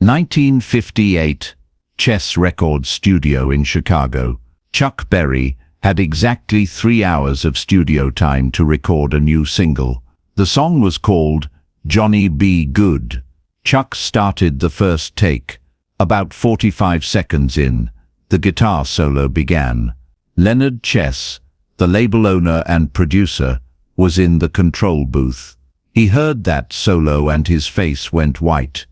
1958, Chess Records Studio in Chicago. Chuck Berry had exactly 3 hours of studio time to record a new single. The song was called Johnny Be Good. Chuck started the first take. About 45 seconds in, the guitar solo began. Leonard Chess, the label owner and producer, was in the control booth. He heard that solo and his face went white.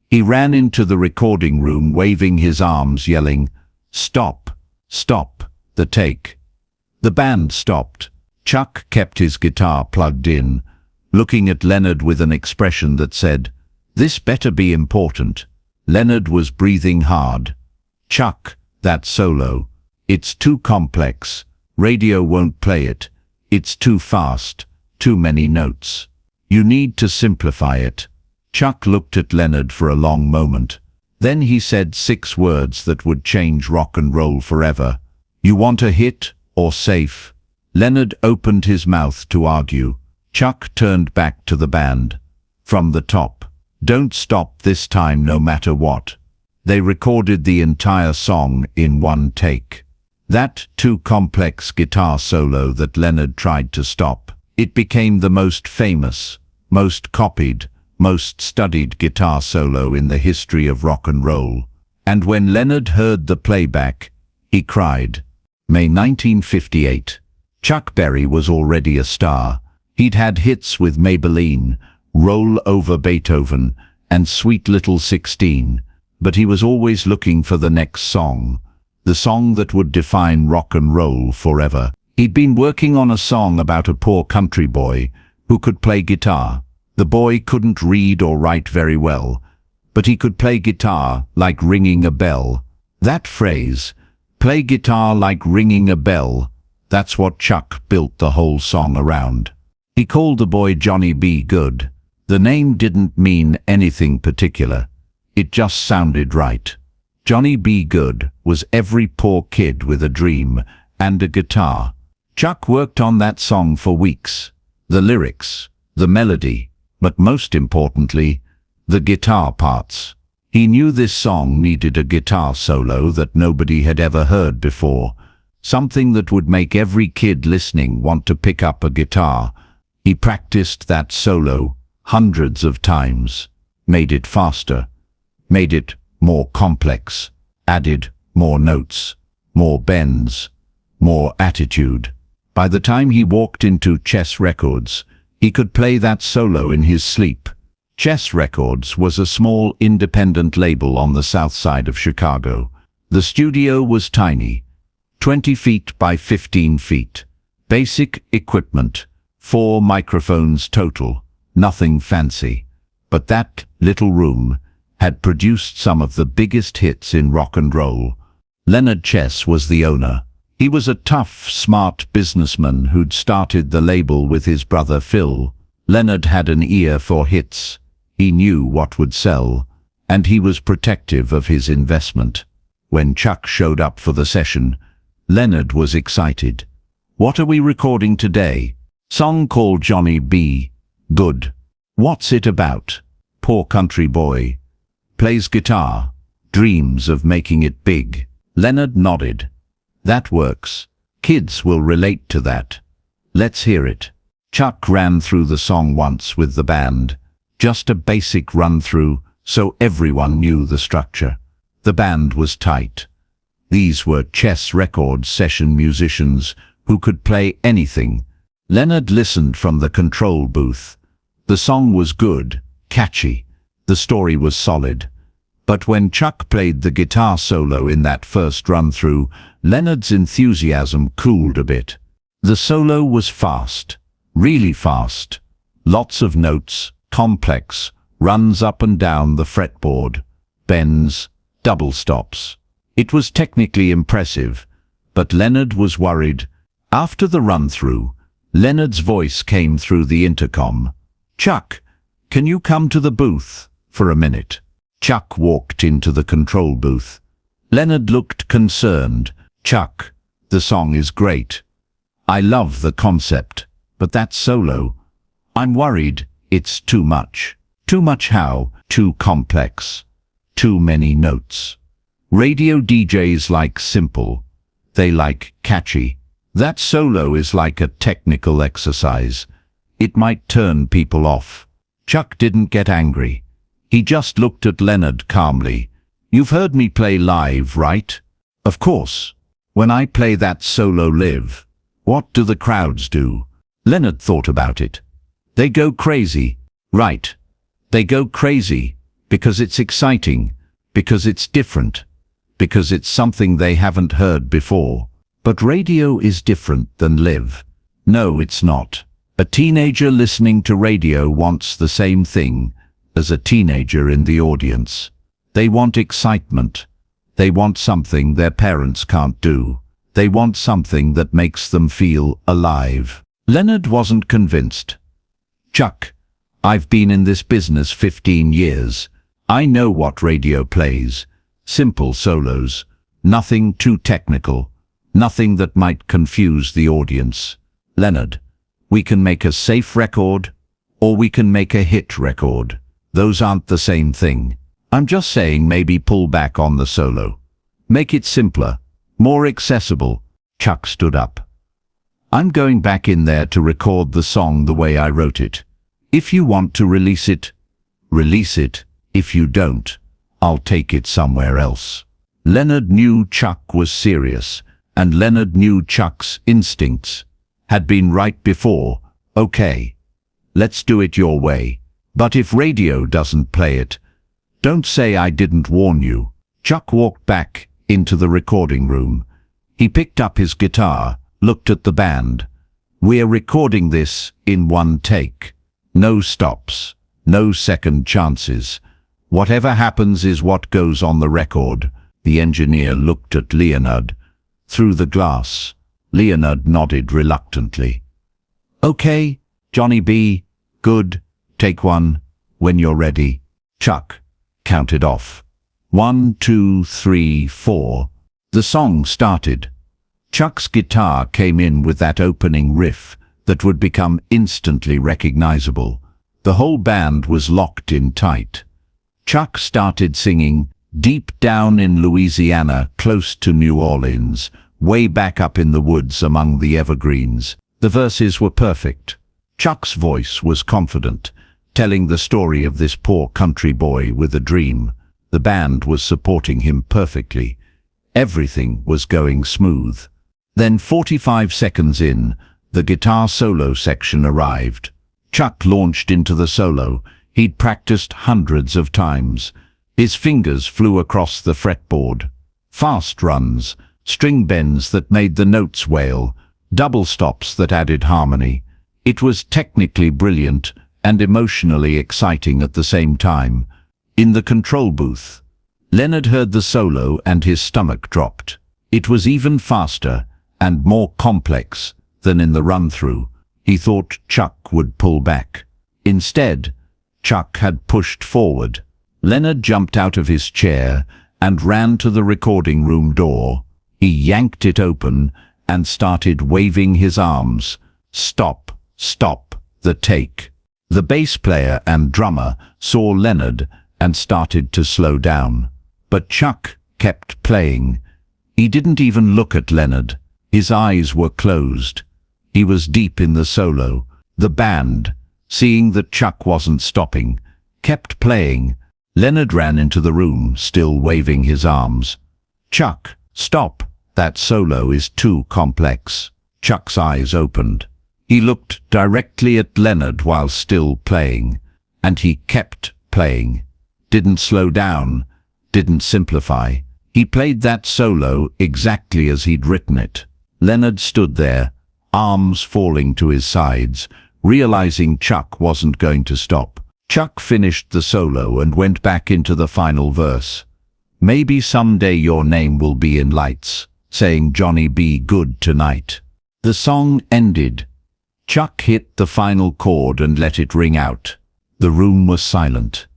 He ran into the recording room waving his arms, yelling, "Stop! Stop the take!" The band stopped. Chuck kept his guitar plugged in, looking at Leonard with an expression that said, "This better be important." Leonard was breathing hard. "Chuck, that solo. It's too complex. Radio won't play it. It's too fast. Too many notes. You need to simplify it." Chuck looked at Leonard for a long moment. Then he said 6 words that would change rock and roll forever. "You want a hit or safe?" Leonard opened his mouth to argue. Chuck turned back to the band. "From the top. Don't stop this time no matter what." They recorded the entire song in one take. That too complex guitar solo that Leonard tried to stop. It became the most famous, most copied, most studied guitar solo in the history of rock and roll. And when Leonard heard the playback, he cried. May 1958. Chuck Berry was already a star. He'd had hits with Maybelline, Roll Over Beethoven, and Sweet Little 16, but he was always looking for the next song, the song that would define rock and roll forever. He'd been working on a song about a poor country boy who could play guitar. The boy couldn't read or write very well, but he could play guitar like ringing a bell. That phrase, "play guitar like ringing a bell," that's what Chuck built the whole song around. He called the boy Johnny Be Good. The name didn't mean anything particular. It just sounded right. Johnny Be Good was every poor kid with a dream and a guitar. Chuck worked on that song for weeks. The lyrics, the melody, but most importantly, the guitar parts. He knew this song needed a guitar solo that nobody had ever heard before, something that would make every kid listening want to pick up a guitar. He practiced that solo hundreds of times, made it faster, made it more complex, added more notes, more bends, more attitude. By the time he walked into Chess Records, he could play that solo in his sleep. Chess Records was a small independent label on the south side of Chicago. The studio was tiny, 20 feet by 15 feet. Basic equipment, 4 microphones total, nothing fancy. But that little room had produced some of the biggest hits in rock and roll. Leonard Chess was the owner. He was a tough, smart businessman who'd started the label with his brother Phil. Leonard had an ear for hits. He knew what would sell, and he was protective of his investment. When Chuck showed up for the session, Leonard was excited. "What are we recording today?" "Song called Johnny Be Good." "What's it about?" "Poor country boy. Plays guitar. Dreams of making it big." Leonard nodded. "That works. Kids will relate to that. Let's hear it." Chuck ran through the song once with the band. Just a basic run-through, so everyone knew the structure. The band was tight. These were Chess Records session musicians who could play anything. Leonard listened from the control booth. The song was good, catchy. The story was solid. But when Chuck played the guitar solo in that first run-through, Leonard's enthusiasm cooled a bit. The solo was fast, really fast. Lots of notes, complex, runs up and down the fretboard, bends, double stops. It was technically impressive, but Leonard was worried. After the run-through, Leonard's voice came through the intercom. "Chuck, can you come to the booth for a minute?" Chuck walked into the control booth. Leonard looked concerned. "Chuck, the song is great. I love the concept, but that solo, I'm worried it's too much." "Too much how?" "Too complex. too many notes. Radio DJs like simple. They like catchy. That solo is like a technical exercise. It might turn people off. Chuck didn't get angry. He just looked at Leonard calmly. You've heard me play live, right? Of course. When I play that solo live, what do the crowds do? Leonard thought about it. They go crazy. Right. They go crazy because it's exciting, because it's different, because it's something they haven't heard before. But radio is different than live. No, it's not. A teenager listening to radio wants the same thing as a teenager in the audience. They want excitement. They want something their parents can't do. They want something that makes them feel alive. Leonard wasn't convinced. Chuck, I've been in this business 15 years. I know what radio plays. Simple solos. Nothing too technical. Nothing that might confuse the audience. Leonard, we can make a safe record, or we can make a hit record. Those aren't the same thing. I'm just saying maybe pull back on the solo. Make it simpler, more accessible. Chuck stood up. I'm going back in there to record the song the way I wrote it. If you want to release it, release it. If you don't, I'll take it somewhere else. Leonard knew Chuck was serious, and Leonard knew Chuck's instincts had been right before. Okay, let's do it your way. But if radio doesn't play it, don't say I didn't warn you. Chuck walked back into the recording room. He picked up his guitar, looked at the band. We're recording this in one take. No stops, no second chances. Whatever happens is what goes on the record. The engineer looked at Leonard through the glass. Leonard nodded reluctantly. Okay, Johnny B, good, take one, when you're ready. Chuck counted off. 1, 2, 3, 4. The song started. Chuck's guitar came in with that opening riff that would become instantly recognizable. The whole band was locked in tight. Chuck started singing, deep down in Louisiana, close to New Orleans, way back up in the woods among the evergreens. The verses were perfect. Chuck's voice was confident, telling the story of this poor country boy with a dream. The band was supporting him perfectly. Everything was going smooth. Then 45 seconds in, the guitar solo section arrived. Chuck launched into the solo. He'd practiced hundreds of times. His fingers flew across the fretboard. Fast runs, string bends that made the notes wail, double stops that added harmony. It was technically brilliant and emotionally exciting at the same time. In the control booth, Leonard heard the solo and his stomach dropped. It was even faster and more complex than in the run-through. He thought Chuck would pull back. Instead, Chuck had pushed forward. Leonard jumped out of his chair and ran to the recording room door. He yanked it open and started waving his arms. Stop, stop, the take. The bass player and drummer saw Leonard and started to slow down. But Chuck kept playing. He didn't even look at Leonard. His eyes were closed. He was deep in the solo. The band, seeing that Chuck wasn't stopping, kept playing. Leonard ran into the room, still waving his arms. Chuck, stop. That solo is too complex. Chuck's eyes opened. He looked directly at Leonard while still playing, and he kept playing. Didn't slow down, didn't simplify. He played that solo exactly as he'd written it. Leonard stood there, arms falling to his sides, realizing Chuck wasn't going to stop. Chuck finished the solo and went back into the final verse. Maybe someday your name will be in lights, saying Johnny B. good tonight. The song ended. Chuck hit the final chord and let it ring out. The room was silent.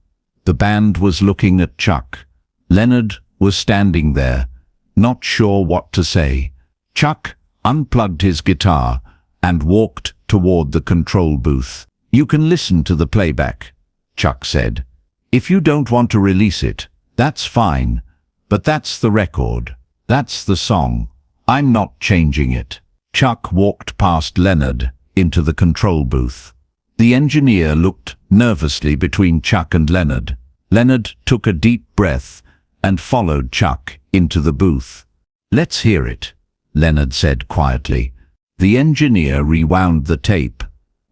The band was looking at Chuck. Leonard was standing there, not sure what to say. Chuck unplugged his guitar and walked toward the control booth. You can listen to the playback, Chuck said. If you don't want to release it, That's fine, but that's the record. That's the song. I'm not changing it. Chuck walked past Leonard into the control booth. The engineer looked nervously between Chuck and Leonard. Leonard took a deep breath and followed Chuck into the booth. "Let's hear it," Leonard said quietly. The engineer rewound the tape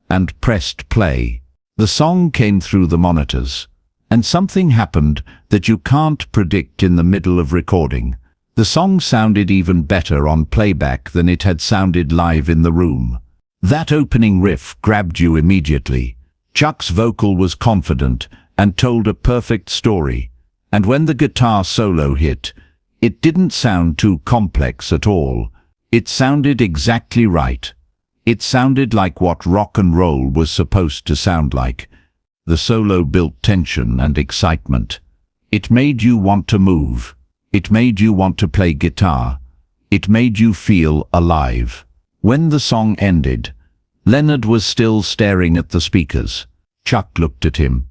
and pressed play. The song came through the monitors, and something happened that you can't predict in the middle of recording. The song sounded even better on playback than it had sounded live in the room. That opening riff grabbed you immediately. Chuck's vocal was confident and told a perfect story. And when the guitar solo hit, it didn't sound too complex at all. It sounded exactly right. It sounded like what rock and roll was supposed to sound like. The solo built tension and excitement. It made you want to move. It made you want to play guitar. It made you feel alive. When the song ended, Leonard was still staring at the speakers. Chuck looked at him.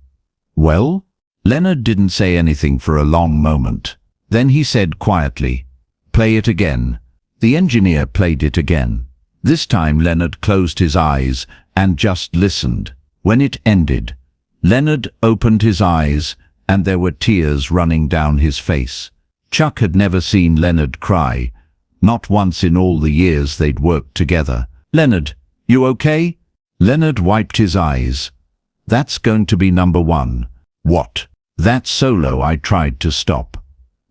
"Well?" Leonard didn't say anything for a long moment. Then he said quietly, "Play it again." The engineer played it again. This time Leonard closed his eyes and just listened. When it ended, Leonard opened his eyes and there were tears running down his face. Chuck had never seen Leonard cry, not once in all the years they'd worked together. "Leonard, you okay?" Leonard wiped his eyes. "That's going to be number one." "What?" "That solo I tried to stop.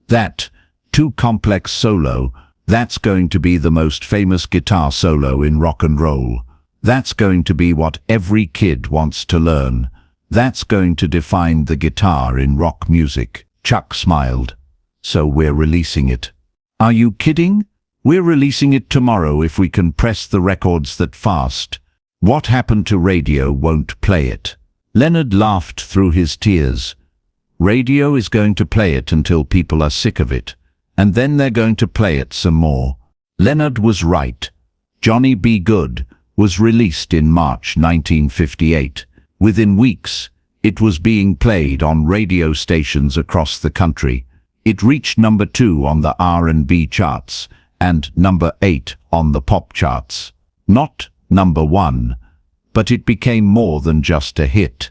That too complex solo, that's going to be the most famous guitar solo in rock and roll. That's going to be what every kid wants to learn. That's going to define the guitar in rock music." Chuck smiled. "So we're releasing it." "Are you kidding? We're releasing it tomorrow if we can press the records that fast. What happened to radio won't play it." Leonard laughed through his tears. "Radio is going to play it until people are sick of it, and then they're going to play it some more." Leonard was right. Johnny B. Good was released in March 1958. Within weeks, it was being played on radio stations across the country. It reached number 2 on the R&B charts and number 8 on the pop charts. Not number 1, but it became more than just a hit.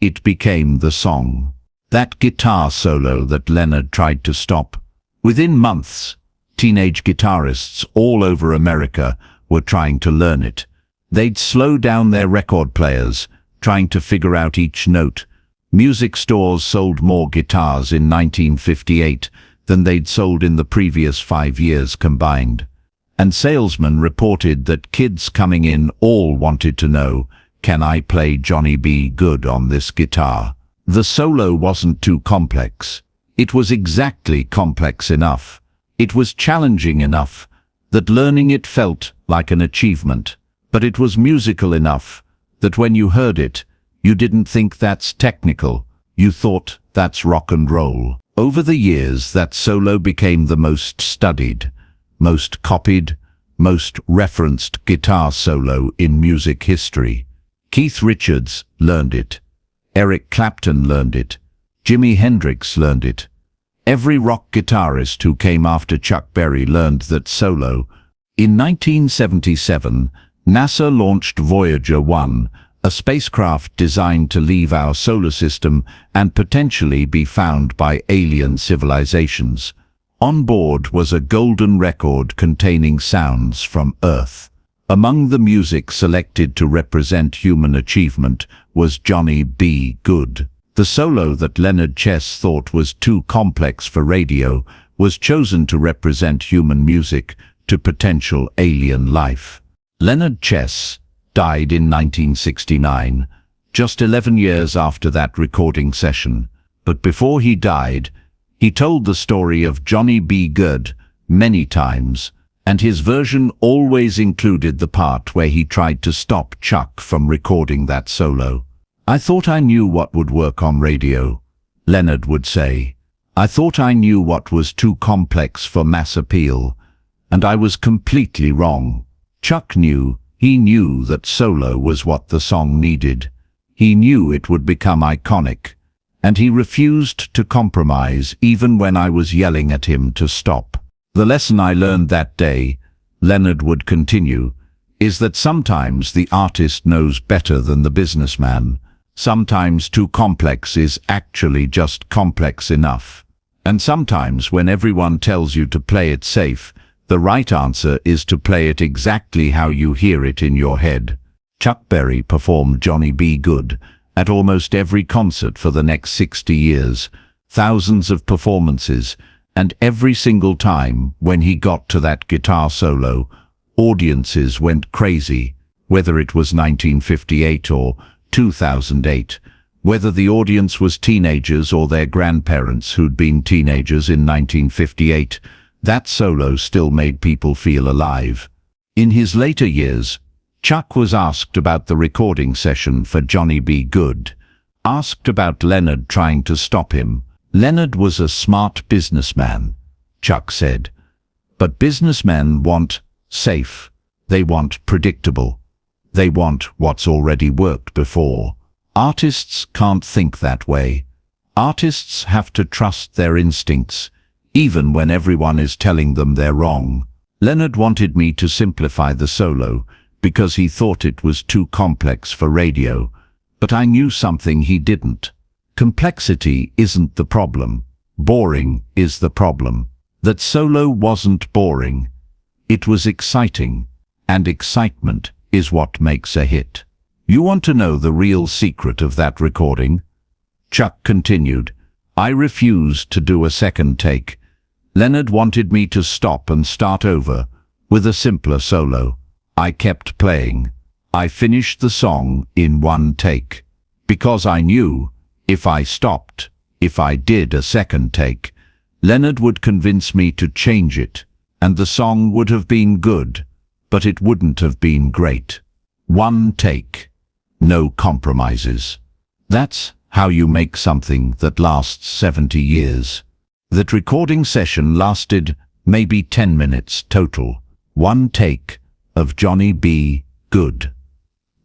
It became the song. That guitar solo that Leonard tried to stop. Within months, teenage guitarists all over America were trying to learn it. They'd slow down their record players, trying to figure out each note. Music stores sold more guitars in 1958 than they'd sold in the previous 5 years combined. And salesmen reported that kids coming in all wanted to know, "Can I play Johnny B. Good on this guitar?" The solo wasn't too complex. It was exactly complex enough. It was challenging enough that learning it felt like an achievement. But it was musical enough that when you heard it, you didn't think that's technical. You thought that's rock and roll. Over the years, that solo became the most studied, most copied, most referenced guitar solo in music history. Keith Richards learned it. Eric Clapton learned it. Jimi Hendrix learned it. Every rock guitarist who came after Chuck Berry learned that solo. In 1977, NASA launched Voyager 1, a spacecraft designed to leave our solar system and potentially be found by alien civilizations. On board was a golden record containing sounds from Earth. Among the music selected to represent human achievement was Johnny B. Good. The solo that Leonard Chess thought was too complex for radio was chosen to represent human music to potential alien life. Leonard Chess died in 1969, just 11 years after that recording session. But before he died, he told the story of Johnny B. Good many times, and his version always included the part where he tried to stop Chuck from recording that solo. "I thought I knew what would work on radio," Leonard would say. "I thought I knew what was too complex for mass appeal, and I was completely wrong." Chuck knew. He knew that solo was what the song needed. He knew it would become iconic, and he refused to compromise even when I was yelling at him to stop. The lesson I learned that day, Leonard would continue, is that sometimes the artist knows better than the businessman. Sometimes too complex is actually just complex enough. And sometimes when everyone tells you to play it safe, the right answer is to play it exactly how you hear it in your head. Chuck Berry performed Johnny B. Good at almost every concert for the next 60 years, thousands of performances, and every single time when he got to that guitar solo, audiences went crazy, whether it was 1958 or 2008, whether the audience was teenagers or their grandparents who'd been teenagers in 1958, that solo still made people feel alive. In his later years, Chuck was asked about the recording session for Johnny B. Good, asked about Leonard trying to stop him. Leonard was a smart businessman, Chuck said. But businessmen want safe. They want predictable. They want what's already worked before. Artists can't think that way. Artists have to trust their instincts, even when everyone is telling them they're wrong. Leonard wanted me to simplify the solo because he thought it was too complex for radio, but I knew something he didn't. Complexity isn't the problem. Boring is the problem. That solo wasn't boring. It was exciting, and excitement is what makes a hit. You want to know the real secret of that recording? Chuck continued. I refused to do a second take. Leonard wanted me to stop and start over with a simpler solo. I kept playing. I finished the song in one take. Because I knew, if I stopped, if I did a second take, Leonard would convince me to change it, and the song would have been good, but it wouldn't have been great. One take. No compromises. That's how you make something that lasts 70 years. That recording session lasted maybe 10 minutes total. One take of Johnny B. Good.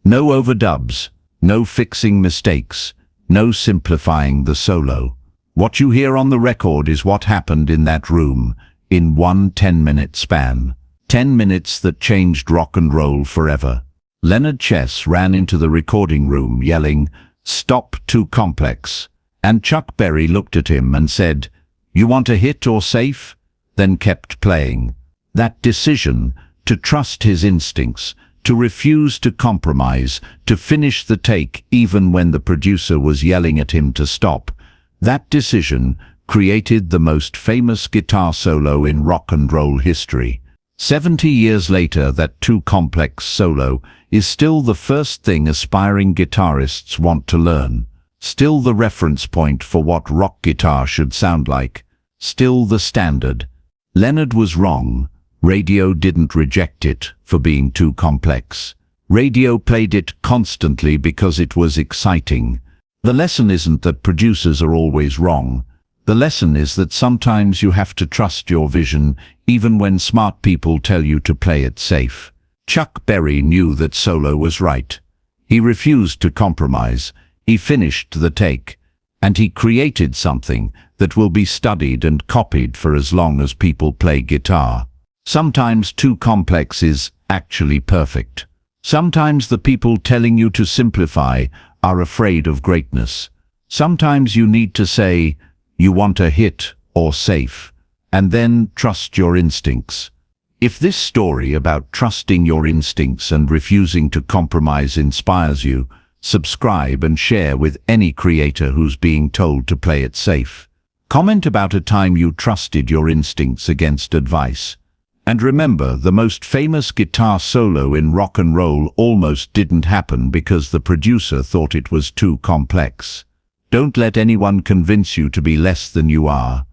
No overdubs, no fixing mistakes, no simplifying the solo. What you hear on the record is what happened in that room in one 10-minute span. 10 minutes that changed rock and roll forever. Leonard Chess ran into the recording room yelling, "Stop, too complex." And Chuck Berry looked at him and said, "You want a hit or safe?" Then kept playing. That decision to trust his instincts, to refuse to compromise, to finish the take even when the producer was yelling at him to stop, that decision created the most famous guitar solo in rock and roll history. 70 years later, that too complex solo is still the first thing aspiring guitarists want to learn. Still the reference point for what rock guitar should sound like. Still the standard. Leonard was wrong. Radio didn't reject it for being too complex. Radio played it constantly because it was exciting. The lesson isn't that producers are always wrong. The lesson is that sometimes you have to trust your vision even when smart people tell you to play it safe. Chuck Berry knew that solo was right. He refused to compromise. He finished the take. And he created something that will be studied and copied for as long as people play guitar. Sometimes too complex is actually perfect. Sometimes the people telling you to simplify are afraid of greatness. Sometimes you need to say, you want a hit or safe, and then trust your instincts. If this story about trusting your instincts and refusing to compromise inspires you, subscribe and share with any creator who's being told to play it safe. Comment about a time you trusted your instincts against advice. And remember, the most famous guitar solo in rock and roll almost didn't happen because the producer thought it was too complex. Don't let anyone convince you to be less than you are.